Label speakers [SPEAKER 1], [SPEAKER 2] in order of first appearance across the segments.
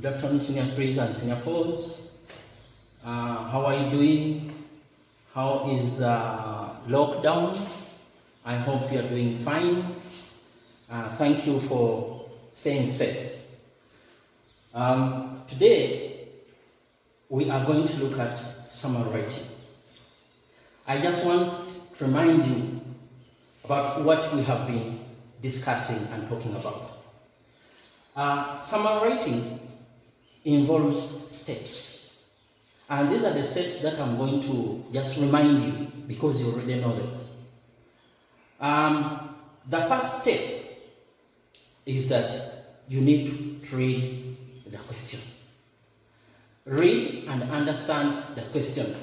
[SPEAKER 1] Good afternoon, Senior 3s and Senior 4s. How are you doing? How is the lockdown? I hope you are doing fine. Thank you for staying safe. Today, we are going to look at summary writing. I just want to remind you about what we have been discussing and talking about. Summary writing involves steps, and these are the steps that I'm going to just remind you because you already know them. The first step is that you need to read the question. Read and understand the question.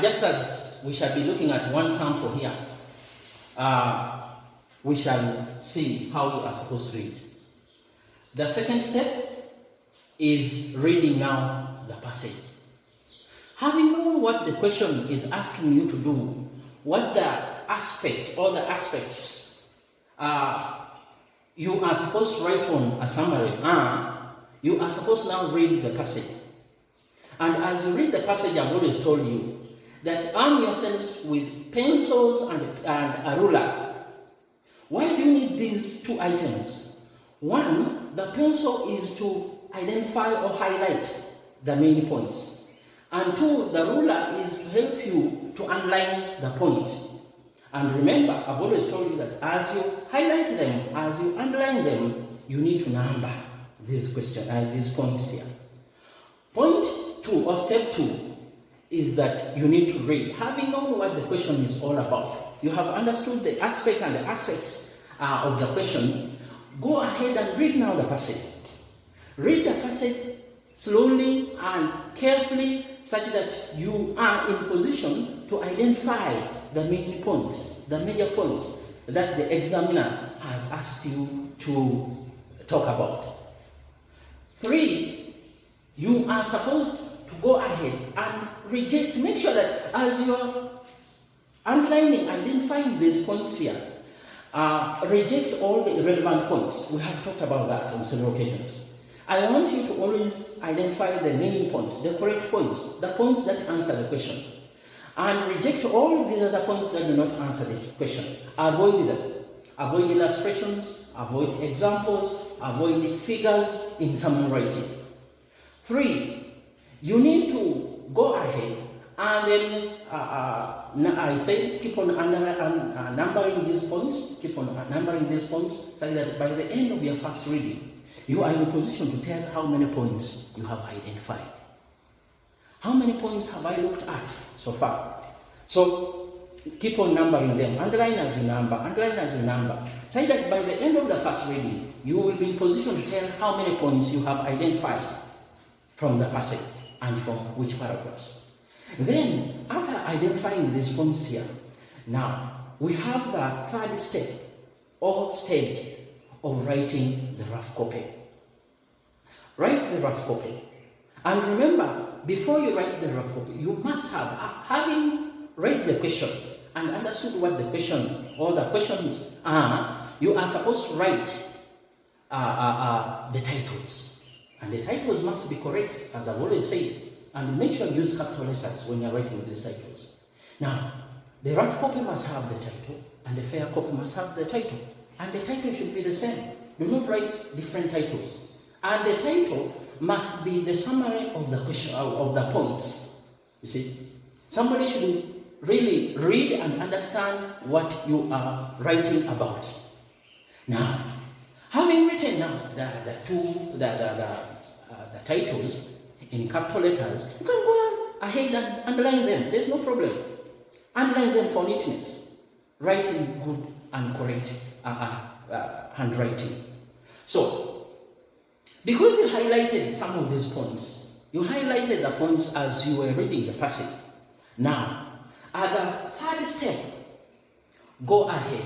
[SPEAKER 1] Just as we shall be looking at one sample here, we shall see how you are supposed to read. The second step is reading now the passage. Having known what the question is asking you to do, what the aspect or the aspects you are supposed to write on a summary, you are supposed to now read the passage. And as you read the passage, I've always told you that arm yourselves with pencils and a ruler. Why do you need these two items? One, the pencil is to identify or highlight the main points. And two, the ruler is to help you to underline the point. And remember, I've always told you that as you highlight them, as you underline them, you need to number these points here. Point two, or step two, is that you need to read. Having known what the question is all about, you have understood the aspect and the aspects of the question, go ahead and read now the passage. Read the passage slowly and carefully such that you are in position to identify the main points, the major points that the examiner has asked you to talk about. 3, you are supposed to go ahead and reject. Make sure that as you are underlining, identifying these points here, reject all the irrelevant points. We have talked about that on several occasions. I want you to always identify the main points, the correct points, the points that answer the question. And reject all these other points that do not answer the question. Avoid them. Avoid illustrations, avoid examples, avoid figures in summary writing. 3, you need to go ahead and then, I say, keep on numbering these points, so that by the end of your first reading, you are in a position to tell how many points you have identified. How many points have I looked at so far? So, keep on numbering them. Underline as you number, so that by the end of the first reading, you will be in position to tell how many points you have identified from the passage and from which paragraphs. Then, after identifying these points here, now we have the third step or stage of writing the rough copy. Write the rough copy. And remember, before you write the rough copy, you must have, having read the question and understood what the question or the questions are, you are supposed to write the titles. And the titles must be correct, as I've already said. And make sure you use capital letters when you're writing these titles. Now, the rough copy must have the title, and the fair copy must have the title. And the title should be the same. Do not write different titles. And the title must be the summary of the question, of the points. You see, somebody should really read and understand what you are writing about. Now, having written now the titles in capital letters, you can go ahead and underline them. There's no problem. Underline them for neatness. Write in good and correct handwriting. So, because you highlighted some of these points, you highlighted the points as you were reading the passage. Now, at the third step, go ahead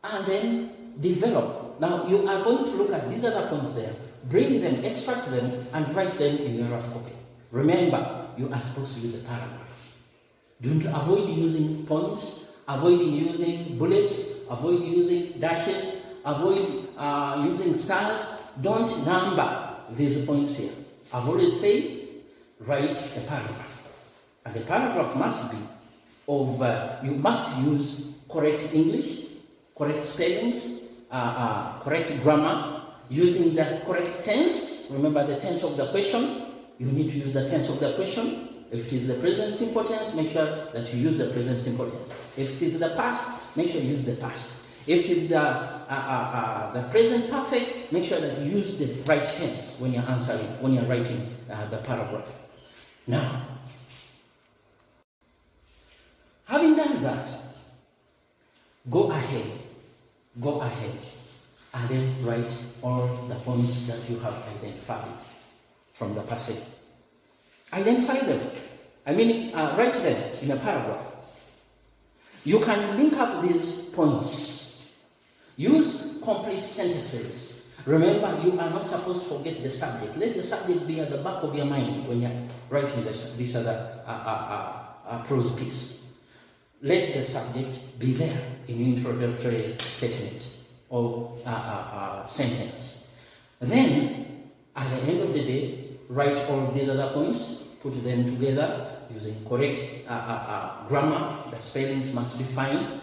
[SPEAKER 1] and then develop. Now, you are going to look at these other points there, bring them, extract them, and write them in your rough copy. Remember, you are supposed to use a paragraph. Don't avoid using points, avoid using bullets, avoid using dashes, avoid using stars. Don't number. these points here. I've already said, write a paragraph. And the paragraph must be of, you must use correct English, correct spellings, correct grammar, using the correct tense. Remember the tense of the question. You need to use the tense of the question. If it is the present simple tense, make sure that you use the present simple tense. If it is the past, make sure you use the past. If it is the present perfect, make sure that you use the right tense when you're answering, when you're writing the paragraph. Now, having done that, go ahead, and then write all the points that you have identified from the passage. Identify them. Write them in a paragraph. You can link up these points. Use complete sentences. Remember, you are not supposed to forget the subject. Let the subject be at the back of your mind when you're writing this other prose piece. Let the subject be there in your introductory statement or sentence. Then, at the end of the day, write all these other points, put them together using correct grammar. The spellings must be fine.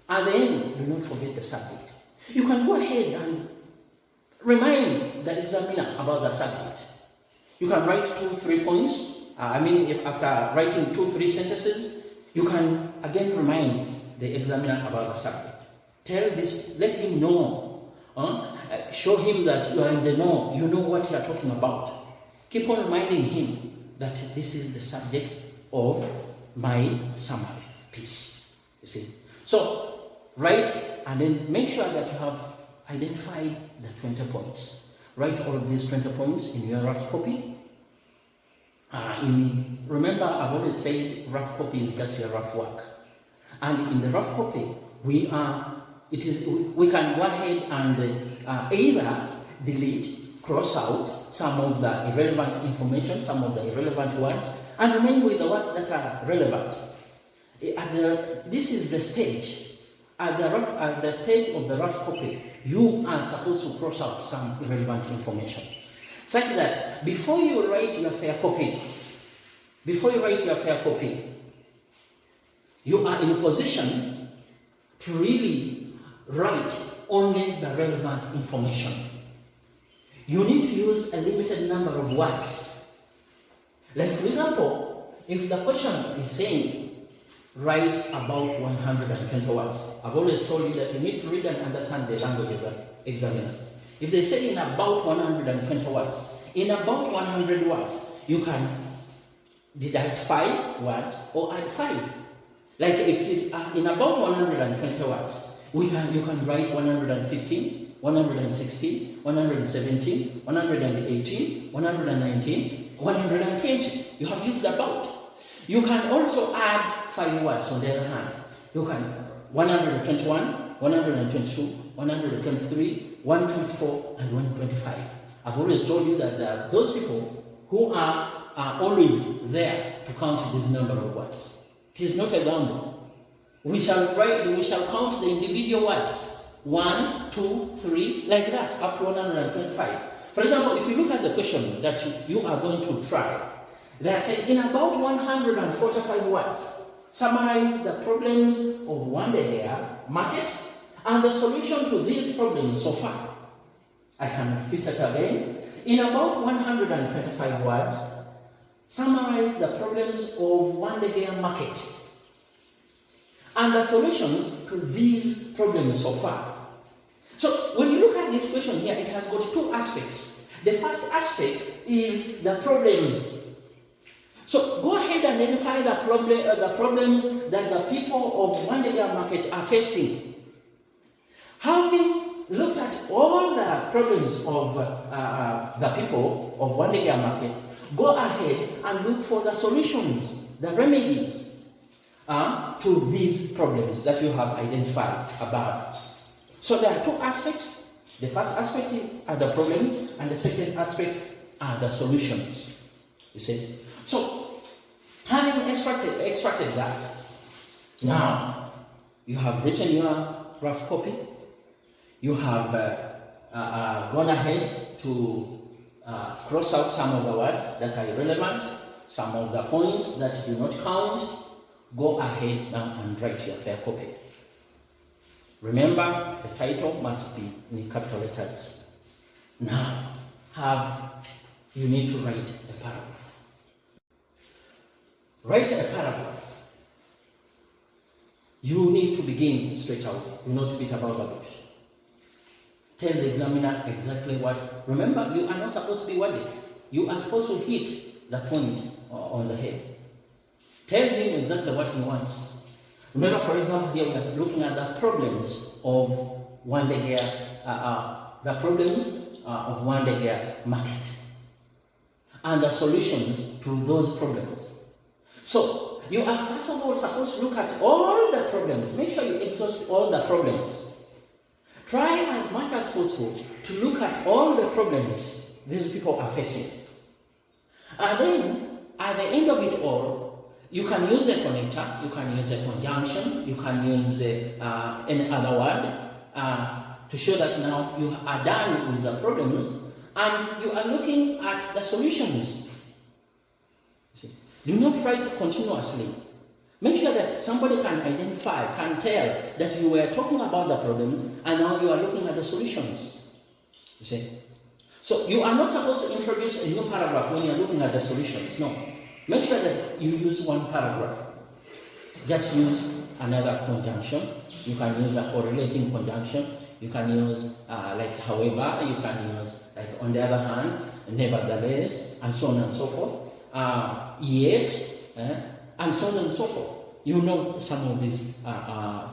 [SPEAKER 1] At the end, do not forget the subject. You can go ahead and remind the examiner about the subject. You can write 2-3 points. If after writing 2-3 sentences, you can again remind the examiner about the subject. Let him know. Show him that you are in the know. You know what you are talking about. Keep on reminding him that this is the subject of my summary piece. You see? So, write and then make sure that you have identified the 20 points. Write all of these 20 points in your rough copy. Remember, I've always said rough copy is just your rough work. And in the rough copy, we can go ahead and either delete, cross out some of the irrelevant information, some of the irrelevant words, and remain with the words that are relevant. This is the stage. At the stage of the rough copy, you are supposed to cross out some irrelevant information, such that before you write your fair copy, you are in a position to really write only the relevant information. You need to use a limited number of words. Like, for example, if the question is saying, write about 120 words, I've always told you that you need to read and understand the language of the examiner. If they say in about 120 words, in about 100 words, you can deduct 5 words or add 5. Like if it is in about 120 words, you can write 115, 116, 117, 118, 119, 120. You have used about. You can also add 5 words on the other hand. You can 121, 122, 123, 124, and 125. I've always told you that there are those people who are always there to count this number of words. It is not a gamble. We shall count the individual words. 1, 2, 3, like that, up to 125. For example, if you look at the question that you are going to try, they are saying, in about 145 words, summarize the problems of one day market and the solution to these problems so far. I can repeat it again. In about 125 words, summarize the problems of one day market and the solutions to these problems so far. So when you look at this question here, it has got 2 aspects. The first aspect is the problems. So go ahead and identify the problems that the people of one day market are facing. Having looked at all the problems of the people of one day market, go ahead and look for the solutions, the remedies to these problems that you have identified above. So there are 2 aspects. The first aspect are the problems, and the second aspect are the solutions. You see? So, having extracted that, now you have written your rough copy. You have gone ahead to cross out some of the words that are irrelevant, some of the points that do not count. Go ahead now and write your fair copy. Remember, the title must be in capital letters. Now, you need to write a paragraph. Write a paragraph. You need to begin straight out. You not beat about the bush. Tell the examiner exactly what. Remember, you are not supposed to be wordy. You are supposed to hit the point on the head. Tell him exactly what he wants. Remember, for example, here we are looking at the problems of one-day market and the solutions to those problems. So, you are first of all supposed to look at all the problems. Make sure you exhaust all the problems. Try as much as possible to look at all the problems these people are facing. And then, at the end of it all, you can use a connector, you can use a conjunction, you can use any other word to show that now you are done with the problems and you are looking at the solutions. Do not write continuously. Make sure that somebody can identify, can tell that you were talking about the problems and now you are looking at the solutions. You see? So you are not supposed to introduce a new paragraph when you are looking at the solutions. No. Make sure that you use one paragraph. Just use another conjunction. You can use a correlating conjunction. You can use like however. You can use like on the other hand, nevertheless, and so on and so forth. Yet, and so on and so forth. You know some of these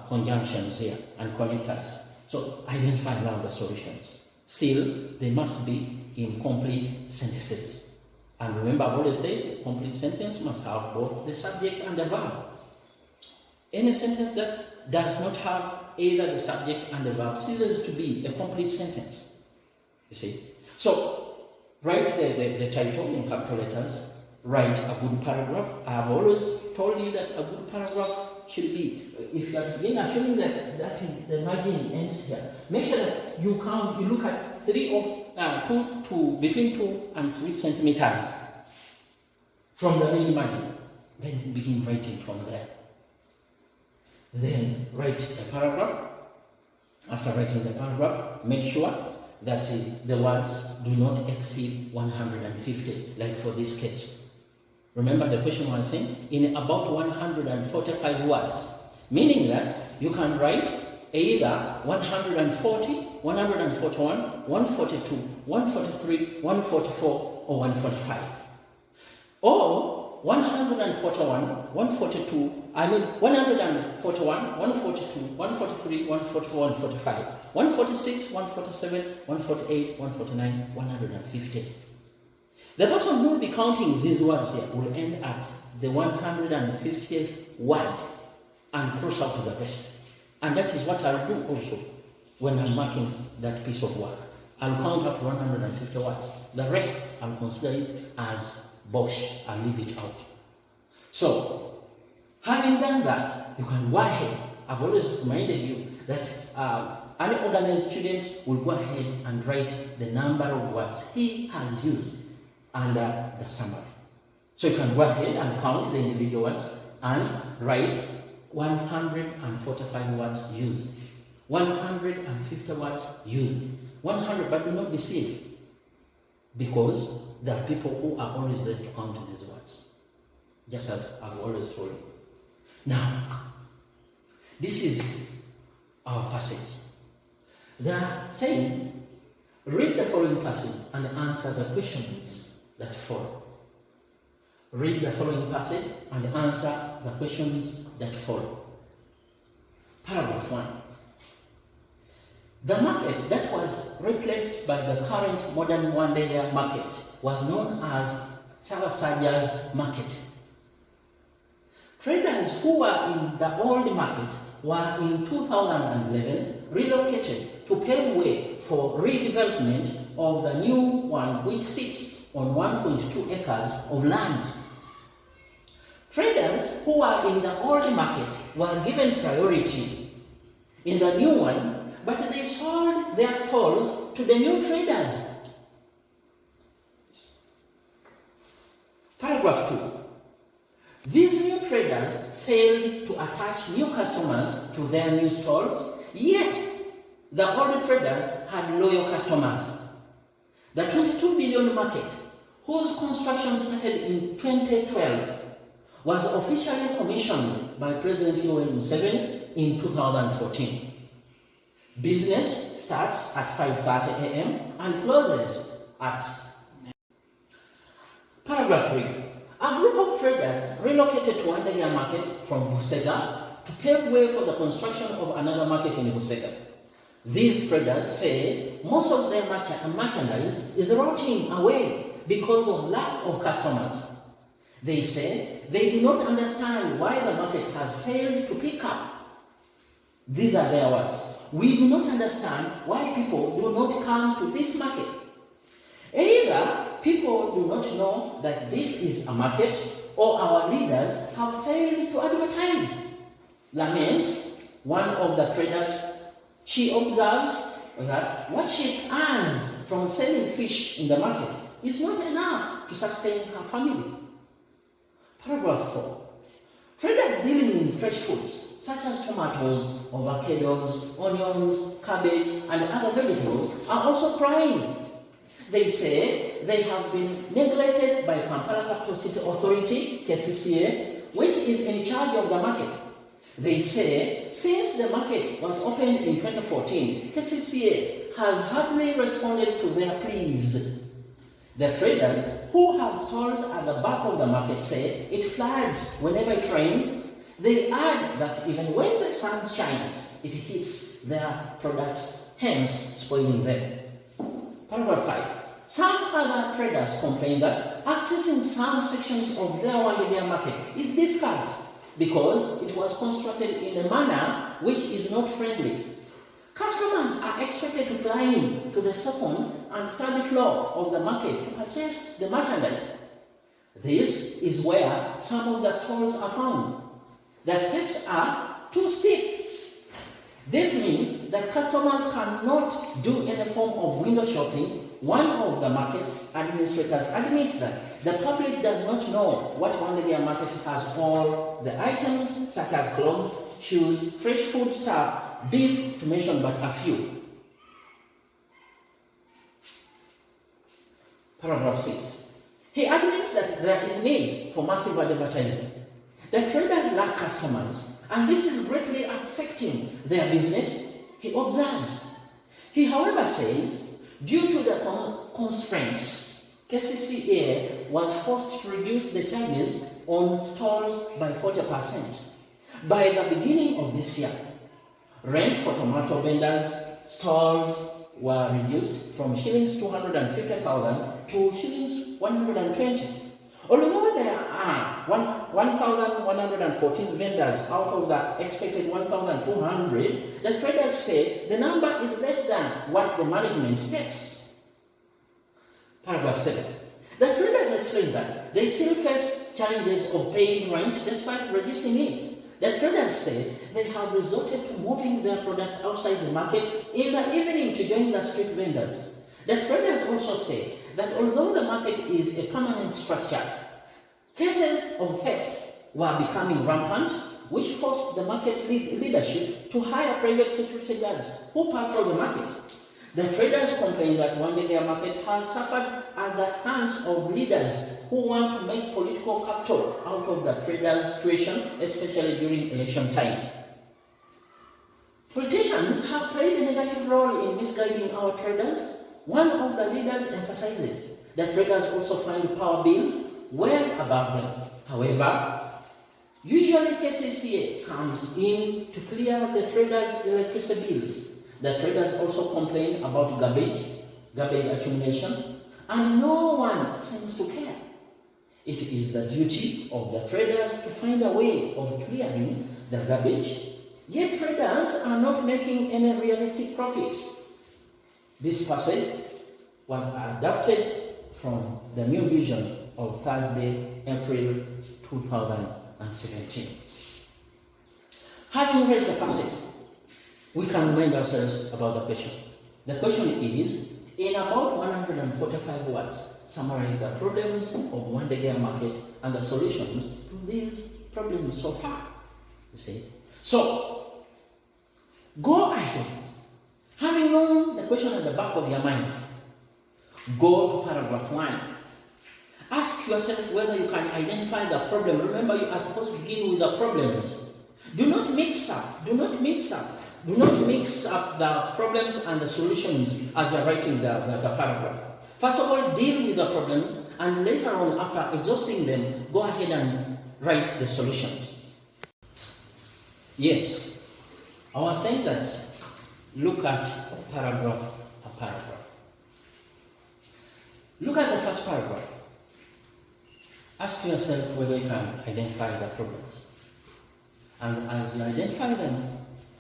[SPEAKER 1] conjunctions here and connectors. So identify now the solutions. Still, they must be in complete sentences. And remember, I've always said, a complete sentence must have both the subject and the verb. Any sentence that does not have either the subject and the verb ceases to be a complete sentence. You see? So, write the title in capital letters. Write a good paragraph. I have always told you that a good paragraph should be, if you are to begin assuming that is the margin ends here, make sure that you look at between 2 and 3 centimeters from the real margin. Then begin writing from there. Then write a paragraph. After writing the paragraph, make sure that the words do not exceed 150, like for this case. Remember the question was saying, in about 145 words, meaning that you can write either 140, 141, 142, 143, 144, or 145. Or 141, 142, 141, 142, 143, 144, 145, 146, 147, 148, 149, 150. The person who will be counting these words here will end at the 150th word and cross out the rest. And that is what I'll do also when I'm marking that piece of work. I'll count up to 150 words. The rest I'll consider it as bosh. I'll leave it out. So, having done that, you can go ahead. I've always reminded you that an organized student will go ahead and write the number of words he has used under the summary. So you can go ahead and count the individual words and write 145 words used, 150 words used, 100, but do not deceive, because there are people who are always there to count these words, just as I've always told you. Now, this is our passage. They are saying, read the following passage and answer the questions that follow. Read the following passage and answer the questions that follow. Paragraph 1. The market that was replaced by the current modern one-day market was known as Ssaabasajja's market. Traders who were in the old market were in 2011 relocated to pave way for redevelopment of the new one, which sits on 1.2 acres of land. Traders who were in the old market were given priority in the new one, but they sold their stalls to the new traders. Paragraph 2. These new traders failed to attach new customers to their new stalls, yet the old traders had loyal customers. The 22 billion market, whose construction started in 2012, was officially commissioned by President Yoweri Museveni in 2014. Business starts at 5:30 a.m. and closes at. Paragraph 3. A group of traders relocated to Wandalia market from Busega to pave way for the construction of another market in Busega. These traders say most of their merchandise is rotting away because of lack of customers. They say they do not understand why the market has failed to pick up. These are their words. We do not understand why people do not come to this market. Either people do not know that this is a market, or our leaders have failed to advertise. Laments one of the traders. She observes that what she earns from selling fish in the market is not enough to sustain her family. Paragraph 4. Traders dealing in fresh foods, such as tomatoes, avocados, onions, cabbage, and other vegetables, are also crying. They say they have been neglected by Kampala Capital City Authority, KCCA, which is in charge of the market. They say since the market was opened in 2014, KCCA has hardly responded to their pleas. The traders who have stalls at the back of the market say it floods whenever it rains. They add that even when the sun shines, it hits their products, hence spoiling them. Paragraph 5. Some other traders complain that accessing some sections of their Wandalia market is difficult because it was constructed in a manner which is not friendly. Customers are expected to climb to the second and third floor of the market to purchase the merchandise. This is where some of the stalls are found. The steps are too steep. This means that customers cannot do any form of window shopping. One of the market's administrators admits that the public does not know what Wandalia market has all the items such as clothes, shoes, fresh food stuff, beef, to mention but a few. Paragraph 6. He admits that there is need for massive advertising. The traders lack customers, and this is greatly affecting their business, he observes. He, however, says, due to the constraints, KCCA was forced to reduce the charges on stalls by 40%. By the beginning of this year, rent for tomato vendors' stalls were reduced from shillings 250,000 to shillings 120. Although there are 1,114 vendors out of the expected 1,200, the traders say the number is less than what the management states. Paragraph 7. The traders explain that they still face challenges of paying rent despite reducing it. The traders say they have resorted to moving their products outside the market in the evening to join the street vendors. The traders also say that although the market is a permanent structure, cases of theft were becoming rampant, which forced the market leadership to hire private security guards who patrol the market. The traders complain that Wandalia market has suffered at the hands of leaders who want to make political capital out of the traders' situation, especially during election time. Politicians have played a negative role in misguiding our traders. One of the leaders emphasizes that traders also find power bills well above them. However, usually KCCA comes in to clear the traders' electricity bills. The traders also complain about garbage accumulation, and no one seems to care. It is the duty of the traders to find a way of clearing the garbage, yet traders are not making any realistic profits. This passage was adapted from the New Vision of Thursday, April 2017. Having read the passage, we can remind ourselves about the question. The question is, in about 145 words, summarize the problems of one-day market and the solutions to these problems so far. You see? So, go ahead. Having known the question at the back of your mind, go to paragraph 1. Ask yourself whether you can identify the problem. Remember, you are supposed to begin with the problems. Do not mix up the problems and the solutions as you are writing the paragraph. First of all, deal with the problems, and later on, after exhausting them, go ahead and write the solutions. Yes, I was saying that look at a paragraph. Look at the first paragraph. Ask yourself whether you can identify the problems. And as you identify them,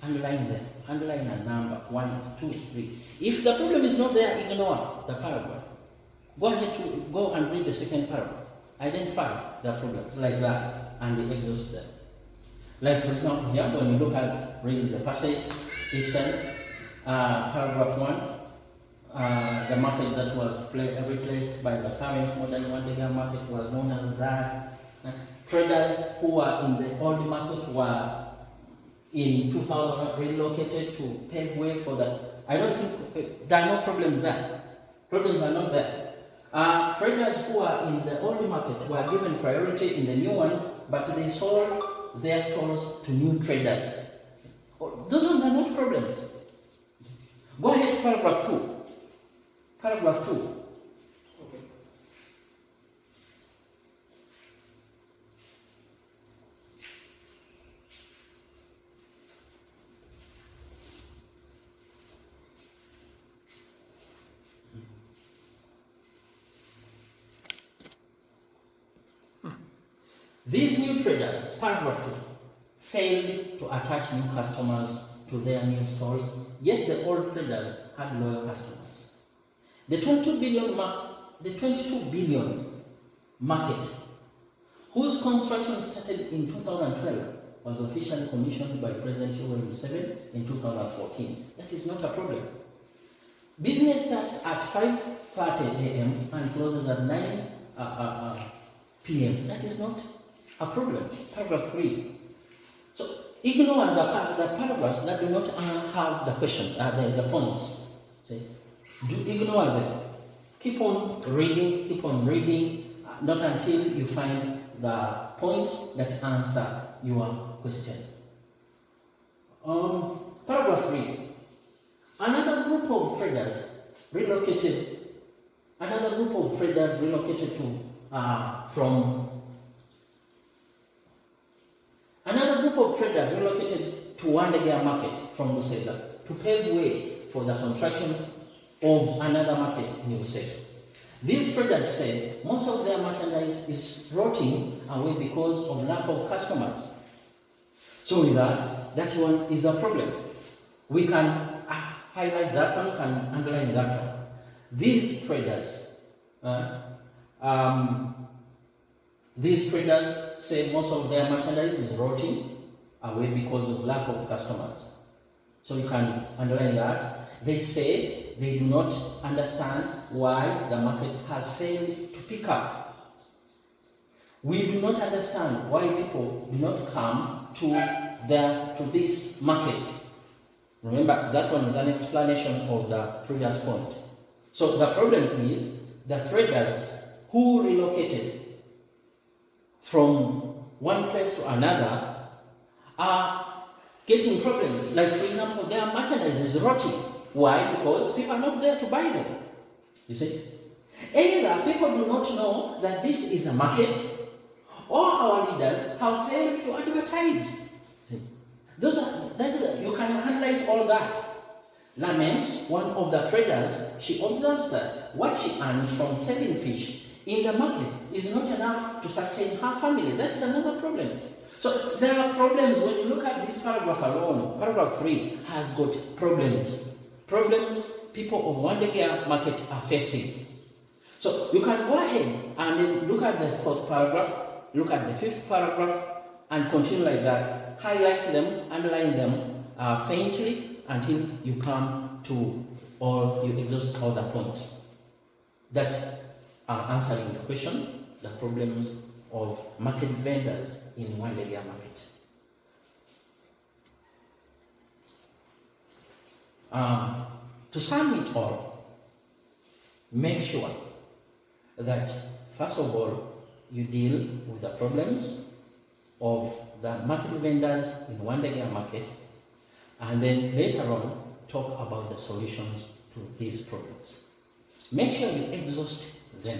[SPEAKER 1] underline them. Underline a number, 1, 2, 3. If the problem is not there, ignore the paragraph. Go and read the second paragraph. Identify the problems like that and exhaust them. Like for example here, when you look at reading the passage, it said, paragraph 1, the market that was replaced by the current modern one-day market was known as that. Traders who were in the old market were in 2000 relocated to pave way for that. I don't think there are no problems there. Problems are not there. Traders who are in the old market were given priority in the new one, but they sold their stores to new traders. Those are not problems. Go ahead to paragraph 2. Paragraph 2. Okay. These new traders, paragraph 2, failed to attach new customers to their new stores, yet the old traders had loyal customers. The 22 billion market, whose construction started in 2012, was officially commissioned by President Yoweri Museveni in 2014. That is not a problem. Business starts at 5:30 a.m. and closes at 9 p.m. That is not a problem. Paragraph 3. So ignore the paragraphs that do not have the question, the points. See? Do ignore them. Keep on reading, not until you find the points that answer your question. Paragraph 3. Another group of traders relocated to one-day market from Lusega to pave way for the construction of another market in Lusega. These traders said most of their merchandise is rotting away because of lack of customers. So with that one is a problem. We can highlight that one, can underline that one. These traders say most of their merchandise is rotting away because of lack of customers. So you can underline that. They say they do not understand why the market has failed to pick up. We do not understand why people do not come to this market. Remember, that one is an explanation of the previous point. So the problem is the traders who relocated from one place to another are getting problems. Like for example, their merchandise is rotting. Why? Because people are not there to buy them. You see? Either people do not know that this is a market, or our leaders have failed to advertise. See? You can highlight all that. Laments, one of the traders, she observes that what she earns from selling fish in the market is not enough to sustain her family. That's another problem. So there are problems when you look at this paragraph alone. Paragraph 3 has got problems. Problems people of one-day market are facing. So you can go ahead and then look at the 4th paragraph, look at the 5th paragraph, and continue like that. Highlight them, underline them faintly until you come to or you exhaust all the points that are answering the question, the problems of market vendors in one area market. To sum it all, make sure that first of all you deal with the problems of the market vendors in one area market, and then later on talk about the solutions to these problems. Make sure you exhaust them.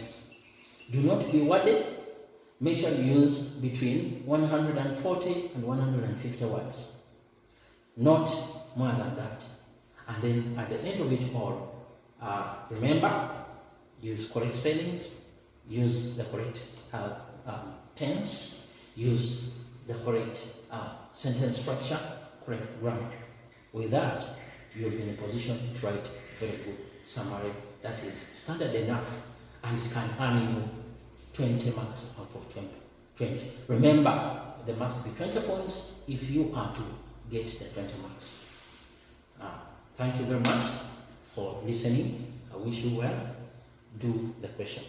[SPEAKER 1] Do not be wordy. Make sure you use between 140 and 150 words, not more than that. And then at the end of it all, remember, use correct spellings, use the correct tense, use the correct sentence structure, correct grammar. With that, you'll be in a position to write very good summary that is standard enough and it can earn you 20 marks out of 20. Remember, there must be 20 points if you are to get the 20 marks. Thank you very much for listening. I wish you well. Do the question.